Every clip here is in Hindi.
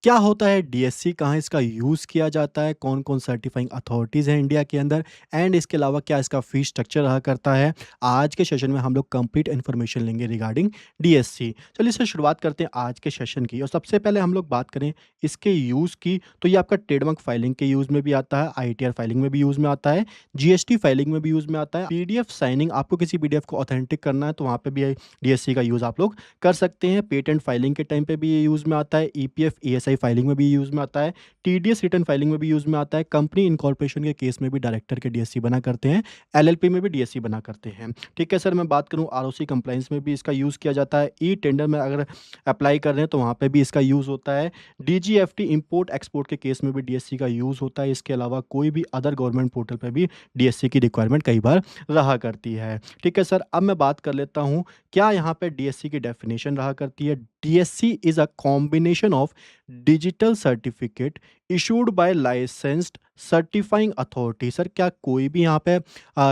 क्या होता है डीएससी? कहाँ इसका यूज़ किया जाता है? कौन-कौन सर्टिफाइंग अथॉरिटीज़ हैं इंडिया के अंदर? एंड इसके अलावा क्या इसका फ़ीस स्ट्रक्चर रहा करता है? आज के सेशन में हम लोग कंप्लीट इन्फॉर्मेशन लेंगे रिगार्डिंग डीएससी। चलिए इससे शुरुआत करते हैं आज के सेशन की और सबसे पहले हम लोग बात करें इसके यूज़ की, तो ये आपका ट्रेडमार्क फाइलिंग के यूज़ में भी आता है, आईटीआर फाइलिंग में भी यूज़ में आता है, जीएसटी फाइलिंग में भी यूज़ में आता है, पीडीएफ साइनिंग आपको किसी पीडीएफ को ऑथेंटिक करना है तो वहाँ पे भी डीएससी का यूज़ आप लोग कर सकते हैं। पेटेंट फाइलिंग के टाइम पे भी ये यूज़ में आता है, ईपीएफ, ईएसआई फाइलिंग में भी यूज़ में आता है, टीडीएस रिटर्न फाइलिंग में भी यूज़ में आता है, कंपनी इनकॉर्पोरेशन के केस में भी डायरेक्टर के डीएससी बना करते हैं, एलएलपी में भी डीएससी बना करते हैं। ठीक है सर, मैं बात करूँ आरओसी कंप्लायंस में भी इसका यूज़ किया जाता है, ई-टेंडर में अगर अप्लाई कर रहे हैं तो वहाँ पे भी इसका यूज़ होता है, डीजीएफटी इम्पोर्ट एक्सपोर्ट के केस में भी डीएससी का यूज़ होता है। इसके अलावा कोई भी अदर गवर्नमेंट पोर्टल पे भी डीएससी की रिक्वायरमेंट कई बार रहा करती है। ठीक है सर, अब मैं बात कर लेता हूँ क्या यहाँ पे डीएससी की डेफिनेशन रहा करती है? DSC is a combination of digital certificate issued by licensed certifying authority. Sir क्या कोई भी यहाँ पे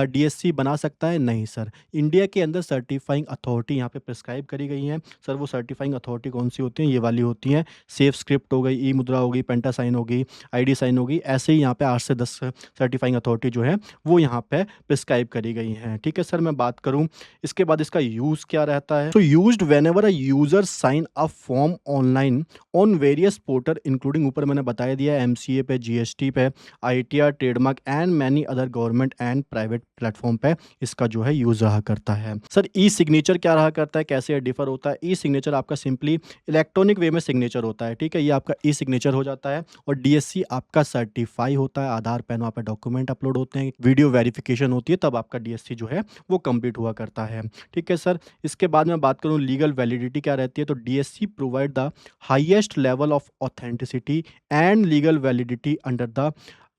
डीएससी बना सकता है? नहीं सर। इंडिया के अंदर सर्टिफाइंग अथॉरिटी यहाँ पे प्रिस्क्राइब करी गई हैं। सर वो सर्टिफाइंग अथॉरिटी कौन-सी होती हैं? ये वाली होती हैं, सेफ स्क्रिप्ट हो गई, ई-मुद्रा हो गई, पेंटा साइन हो गई, आईडी साइन हो गई। ऐसे ही यहाँ पे 8 से 10 सर्टिफाइंग अथॉरिटी जो है वो यहाँ पे प्रिस्क्राइब करी गई हैं। ठीक है सर, मैं बात करूँ इसके बाद इसका यूज़ क्या रहता है? तो used whenever a user sign a form online on various portal including ऊपर मैंने बता दिया है एमसीए पे, जीएसटी पे, ITR, trademark and many other government and private platform पे इसका जो है यूज़ रहा करता है। सर ई सिग्नेचर क्या रहा करता है? कैसे ये डिफ़र होता है? ई सिग्नेचर आपका सिंपली इलेक्ट्रॉनिक वे में सिग्नेचर होता है, ठीक है? ये आपका ई सिग्नेचर हो जाता है और डीएससी आपका सर्टिफ़ाई होता है, आधार, पैन वहाँ पे डॉक्यूमेंट अपलोड होते हैं, वीडियो वेरिफ़िकेशन होती है, तब आपका डीएससी जो है वो कंप्लीट हुआ करता है। ठीक है सर, इसके बाद मैं बात करूँ लीगल वैलिडिटी क्या रहती है? तो DSC provide the highest level of authenticity and legal validity under the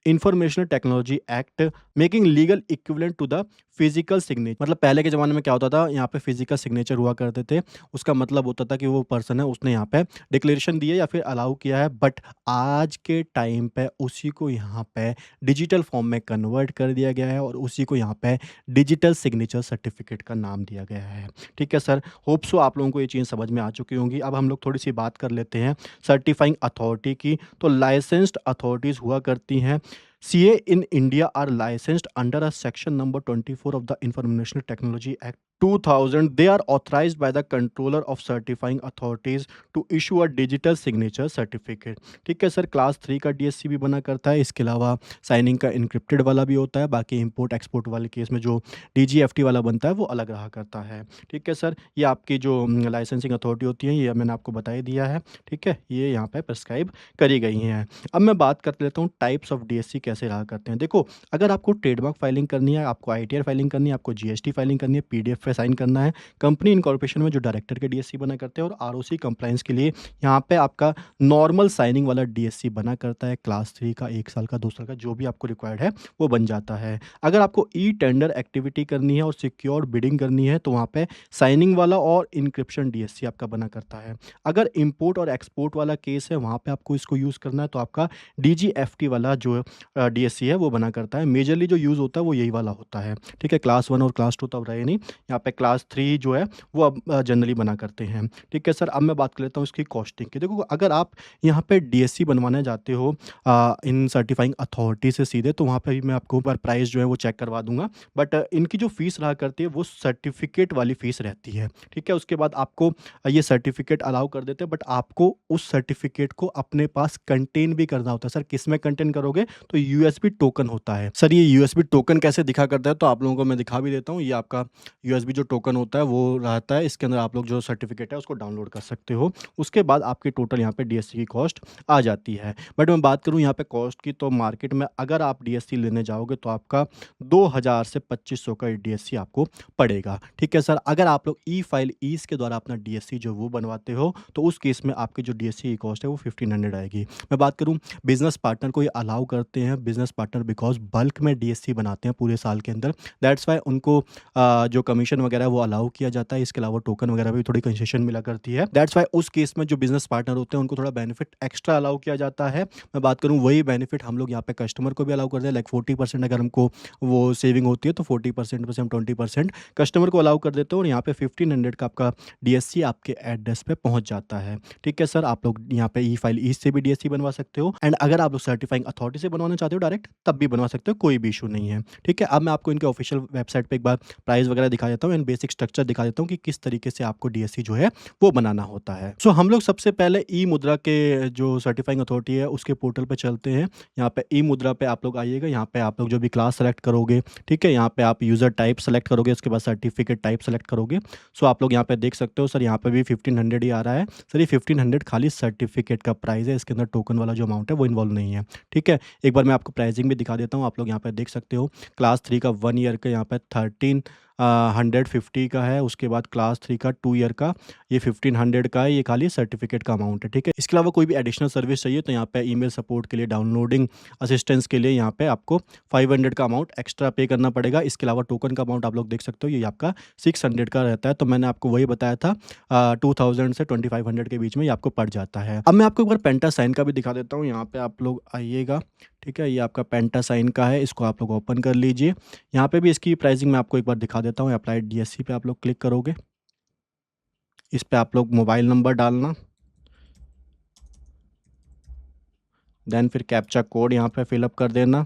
informational technology act making legal equivalent to the physical signature. मतलब पहले के ज़माने में क्या होता था, यहाँ पे फिजिकल सिग्नेचर हुआ करते थे। उसका मतलब होता था कि वो पर्सन है उसने यहाँ पे डिक्लेरेशन दी है या फिर अलाउ किया है, बट आज के टाइम पे उसी को यहाँ पे डिजिटल फॉर्म में कन्वर्ट कर दिया गया है और उसी को यहाँ पे डिजिटल सिग्नेचर सर्टिफिकेट का नाम दिया गया है। ठीक है सर, होप सो आप लोगों को ये चीज़ समझ में आ चुकी होंगी। अब हम लोग थोड़ी सी बात कर लेते हैं सर्टिफाइंग अथॉरिटी की। तो लाइसेंस्ड अथॉरिटीज़ हुआ करती हैं। CA in India are licensed under a section number 24 of the information technology act 2000। They are authorized by the controller of certifying authorities to issue a digital signature certificate। ठीक है सर, क्लास 3 का डीएससी भी बना करता है। इसके अलावा साइनिंग का इनक्रिप्टेड वाला भी होता है। बाकी इंपोर्ट एक्सपोर्ट वाले केस में जो डीजीएफटी वाला बनता है वो अलग रहा करता है। ठीक है सर, ये आपकी जो लाइसेंसिंग अथॉरिटी होती है ये मैंने आपको बता ही दिया है। ठीक है, ये यहाँ पे प्रिस्क्राइब करी गई हैं। अब मैं बात कर लेता हूँ टाइप्स ऑफ डीएससी कैसे रहा करते हैं। देखो, अगर आपको ट्रेडमार्क फाइलिंग करनी है, आपको आईटीआर फाइलिंग करनी है, आपको जीएसटी फाइलिंग करनी है, पीडीएफ पे साइन करना है, कंपनी इनकॉर्पोरेशन में जो डायरेक्टर के डीएससी बना करते हैं और आरओसी कंप्लायंस के लिए यहाँ पे आपका नॉर्मल साइनिंग वाला डीएससी बना करता है। क्लास 3 का 1 साल का 2 साल का जो भी आपको रिक्वायर्ड है वो बन जाता है। अगर आपको ई टेंडर एक्टिविटी करनी है और सिक्योर बिडिंग करनी है तो वहाँ पे साइनिंग वाला और इंक्रिप्शन डीएससी आपका बना करता है। अगर इंपोर्ट और एक्सपोर्ट वाला केस है वहाँ पे आपको इसको यूज़ करना है तो आपका डीजीएफटी वाला जो डीएससी है वो बना करता है। मेजरली जो यूज़ होता है वो यही वाला होता है। ठीक है, क्लास 1 और क्लास 2 तब रहे नहीं, यहाँ पे क्लास 3 जो है वो अब जनरली बना करते हैं। ठीक है सर, अब मैं बात कर लेता हूँ इसकी कॉस्टिंग की। देखो, अगर आप यहाँ पे डीएससी बनवाने जाते हो इन सर्टिफाइंग अथॉरिटी से सीधे, तो वहाँ पे भी मैं आपको पर प्राइस जो है वो चेक करवा दूँगा। बट इनकी जो फ़ीस रहा करती है वो सर्टिफ़िकेट वाली फ़ीस रहती है। ठीक है, उसके बाद आपको ये सर्टिफ़िकेट अलाउ कर देते हैं, बट आपको उस सर्टिफ़िकेट को अपने पास कंटेन भी करना होता है। सर किसमें कंटेन करोगे? तो यूएसबी टोकन होता है। सर ये यूएसबी टोकन कैसे दिखा करता है? तो आप लोगों को मैं दिखा भी देता हूँ। ये आपका यूएसबी जो टोकन होता है वो रहता है, इसके अंदर आप लोग जो सर्टिफिकेट है उसको डाउनलोड कर सकते हो। उसके बाद आपकी टोटल यहाँ पे डीएससी की कॉस्ट आ जाती है। बट मैं बात करूँ यहाँ पे कॉस्ट की, तो मार्केट में अगर आप डीएससी लेने जाओगे तो आपका 2000 से 2500 का डीएससी आपको पड़ेगा। ठीक है सर, अगर आप लोग ई फाइल ईज़ के द्वारा अपना डीएससी जो वो बनवाते हो तो उस केस में आपकी जो डीएससी की कॉस्ट है वो 1500 आएगी। मैं बात करूँ बिज़नेस पार्टनर को ये अलाउ करते हैं, बिज़नेस पार्टनर बिकॉज़ बल्क में डीएससी बनाते हैं पूरे साल के अंदर। दैट्स व्हाई उनको जो कमीशन कंसेशन वगैरह वो अलाउ किया जाता है। इसके अलावा टोकन वगैरह पे भी थोड़ी कंसेशन मिला करती है। दैट्स व्हाई उस केस में जो बिज़नेस पार्टनर होते हैं उनको थोड़ा बेनिफिट एक्स्ट्रा अलाउ किया जाता है। मैं बात करूँ वही बेनिफिट हम लोग यहाँ पे कस्टमर को भी अलाउ करते हैं, लाइक 40% अगर हमको वो सेविंग होती है तो 40% में से हम 20% कस्टमर को अलाउ कर देते हैं और यहाँ पे 1500 का आपका डीएससी आपके एड्रेस पे पहुँच जाता है। ठीक है सर, आप लोग यहाँ पे ई-फाइल ईस्ट से भी डीएससी बनवा सकते हो एंड अगर आप लोग सर्टिफाइंग अथॉरिटी से बनवाना चाहते हो डायरेक्ट तब भी बनवा सकते हो, कोई भी इश्यू नहीं है। ठीक है, अब मैं आपको इनके ऑफिशियल वेबसाइट पे एक बार प्राइस वगैरह दिखा देता हूँ एंड बेसिक स्ट्रक्चर दिखा देता हूँ कि किस तरीके से आपको डीएससी जो है वो बनाना होता है। सो हम लोग सबसे पहले ई मुद्रा के जो सर्टिफाइंग अथॉरिटी है उसके पोर्टल पे चलते हैं। यहाँ पे ई मुद्रा पे आप लोग आइएगा, यहाँ पे आप लोग जो भी क्लास सेलेक्ट करोगे, ठीक है, यहाँ पे आप यूज़र टाइप सेलेक्ट करोगे, उसके बाद सर्टिफिकेट टाइप सेलेक्ट करोगे। सो आप लोग यहाँ पे देख सकते हो सर, यहाँ पे भी 1500 ही आ रहा है। सर ये 1500 खाली सर्टिफिकेट का प्राइस है, इसके अंदर टोकन वाला जो अमाउंट है वो इन्वॉल्व नहीं है। ठीक है, एक बार मैं आपको प्राइसिंग भी दिखा देता हूँ, आप लोग यहाँ पे देख सकते हो। क्लास 3 का 1 ईयर का यहाँ पे 1350 का है, उसके बाद क्लास 3 का 2 ईयर का ये 1500 का है, ये खाली सर्टिफिकेट का अमाउंट है। ठीक है, इसके अलावा कोई भी एडिशनल सर्विस चाहिए तो यहाँ पे ईमेल सपोर्ट के लिए, डाउनलोडिंग असिस्टेंस के लिए यहाँ पे आपको 500 का अमाउंट एक्स्ट्रा पे करना पड़ेगा। इसके अलावा टोकन का अमाउंट आप लोग देख सकते हो, ये आपका 600 का रहता है। तो मैंने आपको वही बताया था 2000 से 2500 के बीच में ये आपको पड़ जाता है। अब मैं आपको एक बार पेंटा साइन का भी दिखा देता हूँ, यहाँ पे आप लोग आइएगा। ठीक है, ये आपका पेंटा साइन का है, इसको आप लोग ओपन कर लीजिए। यहाँ पे भी इसकी प्राइसिंग मैं आपको एक बार दिखा देता हूँ। अप्लाई डीएससी पे आप लोग क्लिक करोगे, इस पे आप लोग मोबाइल नंबर डालना, देन फिर कैप्चा कोड यहाँ पे फिलअप कर देना,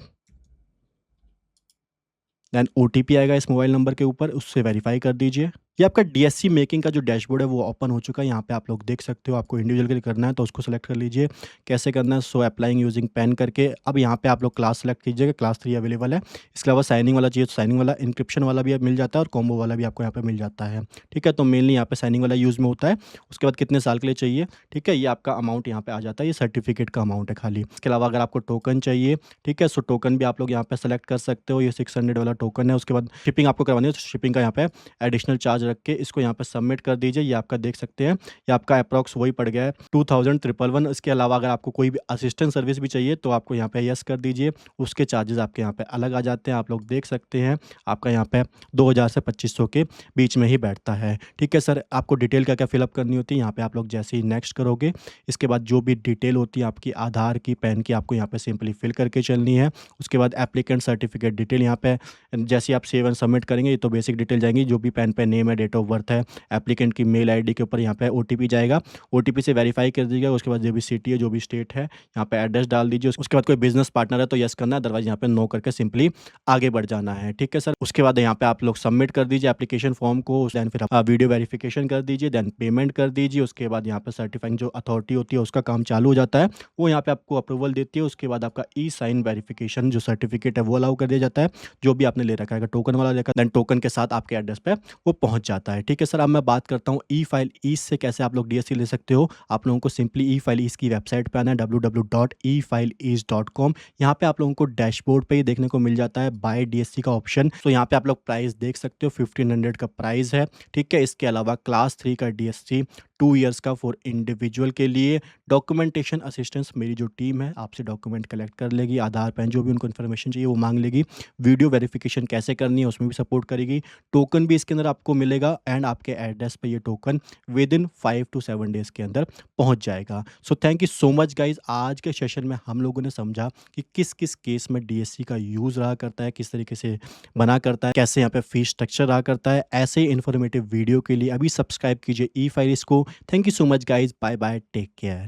देन ओटीपी आएगा इस मोबाइल नंबर के ऊपर, उससे वेरीफाई कर दीजिए। ये आपका डीएससी मेकिंग का जो डैशबोर्ड है वो ओपन हो चुका है। यहाँ पे आप लोग देख सकते हो, आपको इंडिविजुअल के लिए करना है तो उसको सेलेक्ट कर लीजिए। कैसे करना है, सो अप्लाइंग यूजिंग पेन करके। अब यहाँ पे आप लोग क्लास सेलेक्ट कीजिएगा, क्लास 3 अवेलेबल है। इसके अलावा साइनिंग वाला चाहिए तो साइनिंग वाला, इंक्रिप्शन वाला भी मिल जाता है और कॉम्बो वाला भी आपको यहाँ पे मिल जाता है। ठीक है, तो मेनली यहाँ पे साइनिंग वाला यूज़ में होता है। उसके बाद कितने साल के लिए चाहिए, ठीक है, ये आपका अमाउंट यहाँ पे आ जाता है, ये सर्टिफिकेट का अमाउंट है खाली। इसके अलावा अगर आपको टोकन चाहिए, ठीक है, सो टोकन भी आप लोग यहाँ पे सेलेक्ट कर सकते हो, ये 600 वाला टोकन है। उसके बाद शिपिंग आपको करवानी है तो शिपिंग का यहाँ पे एडिशनल चार्ज रख के इसको यहाँ पे सबमिट कर दीजिए। ये आपका देख सकते हैं, ये आपका अप्रॉक्स वही पड़ गया है 2111। इसके अलावा अगर आपको कोई भी असिस्टेंट सर्विस भी चाहिए तो आपको यहाँ पे यस कर दीजिए, उसके चार्जेस आपके यहाँ पे अलग आ जाते हैं। आप लोग देख सकते हैं, आपका यहाँ पे 2000 से 2500 के बीच में ही बैठता है। ठीक है सर, आपको डिटेल क्या क्या फिलअप करनी होती है, यहाँ पे आप लोग जैसे ही नेक्स्ट करोगे, इसके बाद जो भी डिटेल होती है आपकी आधार की, पैन की, आपको यहाँ पे सिंपली फिल करके चलनी है। उसके बाद एप्लीकेंट सर्टिफिकेट डिटेल यहाँ पे जैसे आप सेव एंड सबमिट करेंगे, ये तो बेसिक डिटेल जाएंगी, जो भी पैन पे नेम है, डेट ऑफ बर्थ है, एप्लीकेंट की मेल आईडी के ऊपर यहाँ पे ओटीपी जाएगा, ओटीपी से वेरीफाई कर दीजिएगा। उसके बाद जो भी सिटी है, जो भी स्टेट है, यहाँ पे एड्रेस डाल दीजिए। उसके बाद कोई बिजनेस पार्टनर है तो यस करना है, अदरवाइज यहाँ पे नो करके सिंपली आगे बढ़ जाना है। ठीक है सर, उसके बाद यहाँ पे आप लोग सबमिट कर दीजिए एप्लीकेशन फॉर्म को, देन फिर वीडियो वेरिफिकेशन कर दीजिए, देन पेमेंट कर दीजिए। उसके बाद यहाँ पे सर्टिफाइंग जो अथॉरिटी होती है उसका काम चालू हो जाता है, वो यहाँ पे आपको अप्रूवल देती है। उसके बाद आपका ई साइन वेरिफिकेशन जो सर्टिफिकेट है वो अलाउ कर दिया जाता है, जो भी आपने ले रखा है, टोकन वाला लेकर, देन टोकन के साथ आपके एड्रेस पे वो पहुंच जाता है। ठीक है सर, अब मैं बात करता हूँ ई फाइल ईस्ट से कैसे आप लोग डीएससी ले सकते हो। आप लोगों को सिंपली ई फाइल ईस्ट की वेबसाइट पे आना है, www.efaileast.com। यहाँ पे आप लोगों को डैशबोर्ड पे ही देखने को मिल जाता है बाय डीएससी का ऑप्शन। तो यहाँ पे आप लोग प्राइस देख सकते हो, 1500 का प्राइस है। ठीक है, इसके अलावा क्लास 3 का डीएससी 2 ईयर्स का फॉर इंडिविजुअल के लिए। डॉक्यूमेंटेशन असिस्टेंस, मेरी जो टीम है आपसे डॉक्यूमेंट कलेक्ट कर लेगी, आधार पैन जो भी उनको इन्फॉर्मेशन चाहिए वो मांग लेगी। वीडियो वेरिफिकेशन कैसे करनी है उसमें भी सपोर्ट करेगी। टोकन भी इसके अंदर आपको मिलेगा एंड आपके एड्रेस पे ये token with in 5 to 7 days के अंदर पहुंच जाएगा। So thank you so much guys. आज के सेशन में हम लोगों ने समझा कि किस किस केस में डीएससी का यूज़ रहा करता है, किस तरीके से बना करता है, कैसे यहाँ पे फीस स्ट्रक्चर रहा करता है। ऐसे ही इन्फॉर्मेटिव वीडियो के लिए अभी सब्सक्राइब कीजिए ई फाइल इसको। Thank you so much guys, bye bye, take care.